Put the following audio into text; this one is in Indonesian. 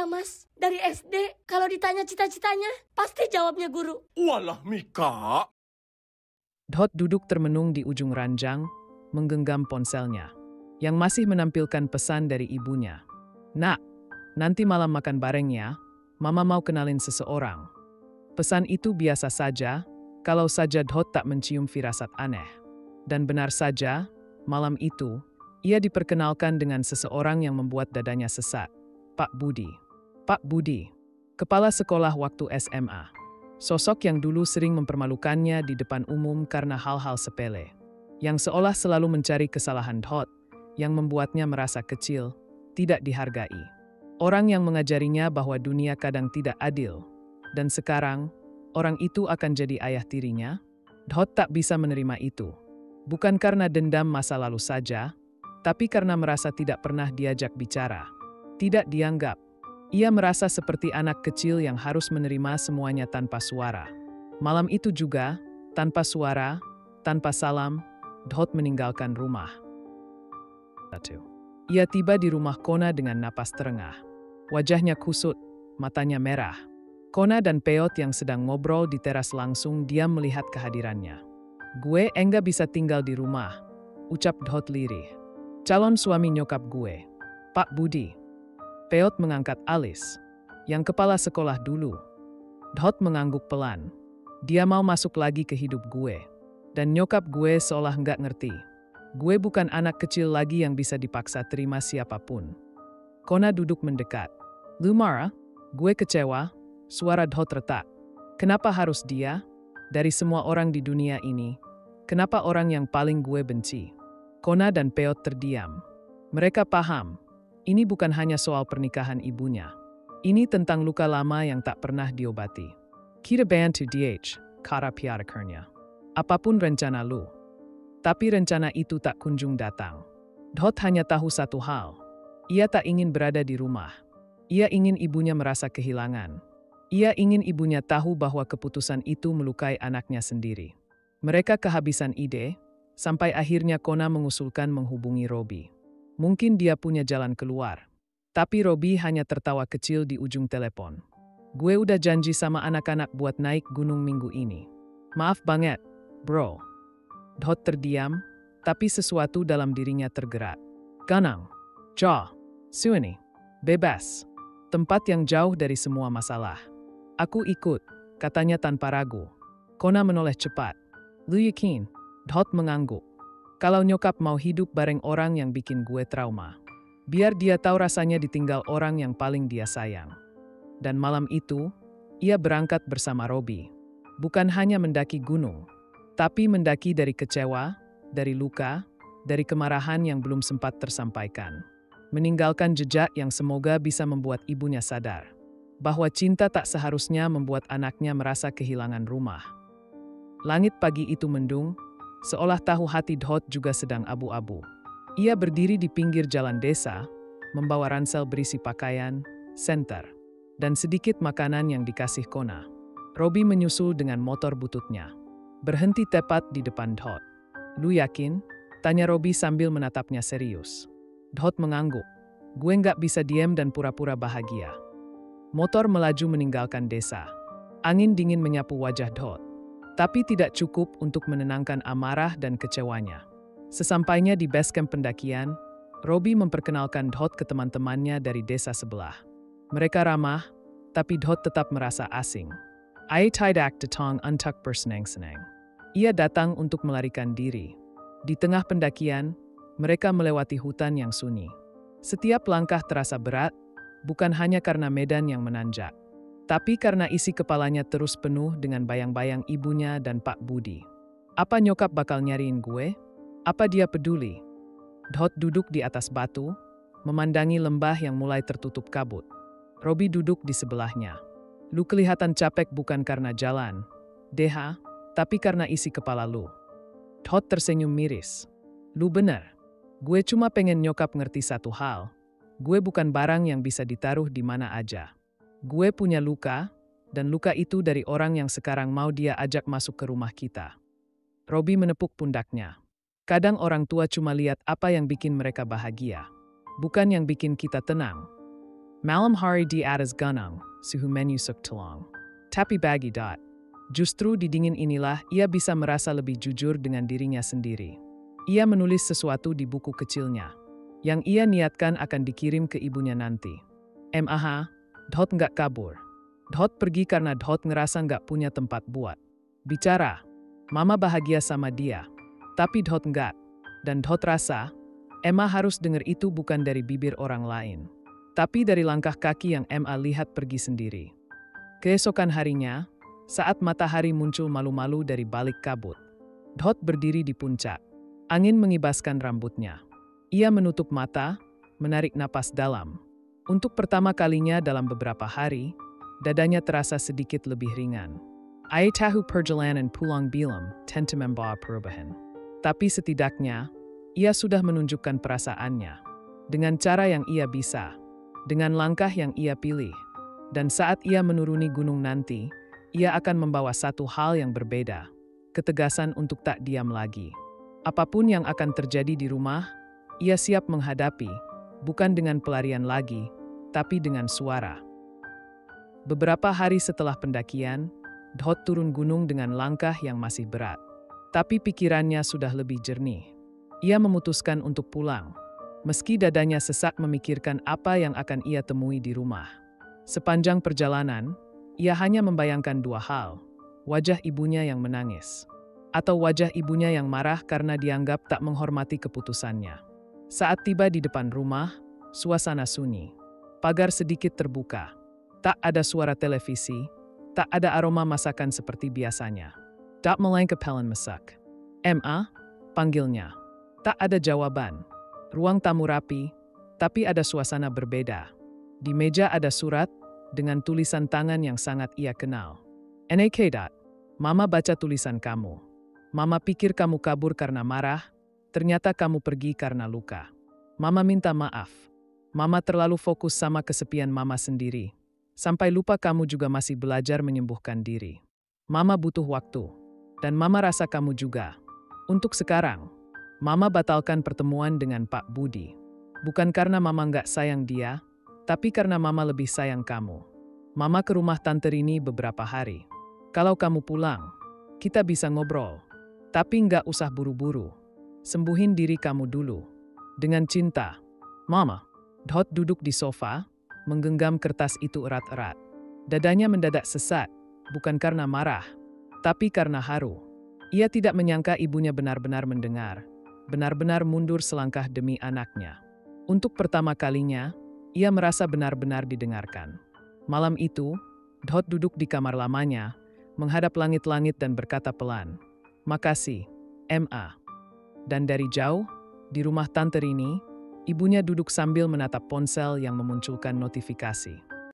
Iya mas, dari SD kalau ditanya cita-citanya pasti jawabnya guru. Walah Mika. Dot duduk termenung di ujung ranjang, menggenggam ponselnya, yang masih menampilkan pesan dari ibunya. Nak, nanti malam makan bareng ya, Mama mau kenalin seseorang. Pesan itu biasa saja, kalau saja Dot tak mencium firasat aneh. Dan benar saja, malam itu, ia diperkenalkan dengan seseorang yang membuat dadanya sesak. Pak Budi. Pak Budi, kepala sekolah waktu SMA. Sosok yang dulu sering mempermalukannya di depan umum karena hal-hal sepele. Yang seolah selalu mencari kesalahan Dot, yang membuatnya merasa kecil, tidak dihargai. Orang yang mengajarinya bahwa dunia kadang tidak adil. Dan sekarang, orang itu akan jadi ayah tirinya. Dot tak bisa menerima itu. Bukan karena dendam masa lalu saja, tapi karena merasa tidak pernah diajak bicara. Tidak dianggap. Ia merasa seperti anak kecil yang harus menerima semuanya tanpa suara. Malam itu juga, tanpa suara, tanpa salam, Dot meninggalkan rumah. Ia tiba di rumah Kona dengan napas terengah. Wajahnya kusut, matanya merah. Kona dan Peot yang sedang ngobrol di teras langsung diam melihat kehadirannya. Gue enggak bisa tinggal di rumah, ucap Dot lirih. Calon suami nyokap gue, Pak Budi. Peot mengangkat alis. Yang kepala sekolah dulu. Dot mengangguk pelan. Dia mau masuk lagi ke hidup gue. Dan nyokap gue seolah nggak ngerti. Gue bukan anak kecil lagi yang bisa dipaksa terima siapapun. Kona duduk mendekat. Lu marah? Gue kecewa. Suara Dot retak. Kenapa harus dia? Dari semua orang di dunia ini, kenapa orang yang paling gue benci? Kona dan Peot terdiam. Mereka paham. Ini bukan hanya soal pernikahan ibunya. Ini tentang luka lama yang tak pernah diobati. Kita bantu DH, kata piarakernya. Apapun rencana lu. Tapi rencana itu tak kunjung datang. Dot hanya tahu satu hal. Ia tak ingin berada di rumah. Ia ingin ibunya merasa kehilangan. Ia ingin ibunya tahu bahwa keputusan itu melukai anaknya sendiri. Mereka kehabisan ide, sampai akhirnya Kona mengusulkan menghubungi Robi. Mungkin dia punya jalan keluar. Tapi Robi hanya tertawa kecil di ujung telepon. Gue udah janji sama anak-anak buat naik gunung minggu ini. Maaf banget, bro. Dot terdiam, tapi sesuatu dalam dirinya tergerak. Ganang, Jaw, Suini, bebas. Tempat yang jauh dari semua masalah. Aku ikut, katanya tanpa ragu. Kona menoleh cepat. Lu yakin? Dot mengangguk. Kalau nyokap mau hidup bareng orang yang bikin gue trauma. Biar dia tahu rasanya ditinggal orang yang paling dia sayang. Dan malam itu, ia berangkat bersama Robi. Bukan hanya mendaki gunung, tapi mendaki dari kecewa, dari luka, dari kemarahan yang belum sempat tersampaikan. Meninggalkan jejak yang semoga bisa membuat ibunya sadar. Bahwa cinta tak seharusnya membuat anaknya merasa kehilangan rumah. Langit pagi itu mendung, seolah tahu hati Dot juga sedang abu-abu. Ia berdiri di pinggir jalan desa, membawa ransel berisi pakaian, senter, dan sedikit makanan yang dikasih Kona. Robi menyusul dengan motor bututnya. Berhenti tepat di depan Dot. Lu yakin? Tanya Robi sambil menatapnya serius. Dot mengangguk. Gue nggak bisa diam dan pura-pura bahagia. Motor melaju meninggalkan desa. Angin dingin menyapu wajah Dot. Tapi tidak cukup untuk menenangkan amarah dan kecewanya. Sesampainya di base camp pendakian, Robi memperkenalkan Dot ke teman-temannya dari desa sebelah. Mereka ramah, tapi Dot tetap merasa asing. Ai tidak datang untuk bersenang-senang. Ia datang untuk melarikan diri. Di tengah pendakian, mereka melewati hutan yang sunyi. Setiap langkah terasa berat, bukan hanya karena medan yang menanjak. Tapi karena isi kepalanya terus penuh dengan bayang-bayang ibunya dan Pak Budi. Apa nyokap bakal nyariin gue? Apa dia peduli? Dot duduk di atas batu, memandangi lembah yang mulai tertutup kabut. Robi duduk di sebelahnya. Lu kelihatan capek bukan karena jalan, DH, tapi karena isi kepala lu. Dot tersenyum miris. Lu bener. Gue cuma pengen nyokap ngerti satu hal. Gue bukan barang yang bisa ditaruh di mana aja. Gue punya luka, dan luka itu dari orang yang sekarang mau dia ajak masuk ke rumah kita. Robi menepuk pundaknya. Kadang orang tua cuma lihat apa yang bikin mereka bahagia, bukan yang bikin kita tenang. Malam hari di atas gunung, suhu menyusuk telong. Tapi bagi Dot, justru di dingin inilah ia bisa merasa lebih jujur dengan dirinya sendiri. Ia menulis sesuatu di buku kecilnya, yang ia niatkan akan dikirim ke ibunya nanti. Dot nggak kabur. Dot pergi karena Dot ngerasa nggak punya tempat buat bicara. Mama bahagia sama dia, tapi Dot nggak. Dan Dot rasa, Emma harus dengar itu bukan dari bibir orang lain, tapi dari langkah kaki yang Emma lihat pergi sendiri. Keesokan harinya, saat matahari muncul malu-malu dari balik kabut, Dot berdiri di puncak. Angin mengibaskan rambutnya. Ia menutup mata, menarik napas dalam. Untuk pertama kalinya dalam beberapa hari, dadanya terasa sedikit lebih ringan. Ay tahu perjalanan pulang bilam tentu membawa perubahan. Tapi setidaknya, ia sudah menunjukkan perasaannya. Dengan cara yang ia bisa, dengan langkah yang ia pilih. Dan saat ia menuruni gunung nanti, ia akan membawa satu hal yang berbeda. Ketegasan untuk tak diam lagi. Apapun yang akan terjadi di rumah, ia siap menghadapi, bukan dengan pelarian lagi, tapi dengan suara. Beberapa hari setelah pendakian, Dot turun gunung dengan langkah yang masih berat. Tapi pikirannya sudah lebih jernih. Ia memutuskan untuk pulang, meski dadanya sesak memikirkan apa yang akan ia temui di rumah. Sepanjang perjalanan, ia hanya membayangkan dua hal, wajah ibunya yang menangis, atau wajah ibunya yang marah karena dianggap tak menghormati keputusannya. Saat tiba di depan rumah, suasana sunyi. Pagar sedikit terbuka. Tak ada suara televisi, tak ada aroma masakan seperti biasanya. Dot melangkah pelan masak. Emma, panggilnya. Tak ada jawaban. Ruang tamu rapi, tapi ada suasana berbeda. Di meja ada surat dengan tulisan tangan yang sangat ia kenal. N.A.K. Dot, Mama baca tulisan kamu. Mama pikir kamu kabur karena marah, ternyata kamu pergi karena luka. Mama minta maaf. Mama terlalu fokus sama kesepian Mama sendiri, sampai lupa kamu juga masih belajar menyembuhkan diri. Mama butuh waktu, dan Mama rasa kamu juga. Untuk sekarang, Mama batalkan pertemuan dengan Pak Budi. Bukan karena Mama nggak sayang dia, tapi karena Mama lebih sayang kamu. Mama ke rumah Tante Rini beberapa hari. Kalau kamu pulang, kita bisa ngobrol. Tapi nggak usah buru-buru. Sembuhin diri kamu dulu. Dengan cinta, Mama. Dot duduk di sofa, menggenggam kertas itu erat-erat. Dadanya mendadak sesak, bukan karena marah, tapi karena haru. Ia tidak menyangka ibunya benar-benar mendengar, benar-benar mundur selangkah demi anaknya. Untuk pertama kalinya, ia merasa benar-benar didengarkan. Malam itu, Dot duduk di kamar lamanya, menghadap langit-langit dan berkata pelan, "Makasih, Emma." Dan dari jauh, di rumah Tante Rini, ibunya duduk sambil menatap ponsel yang memunculkan notifikasi.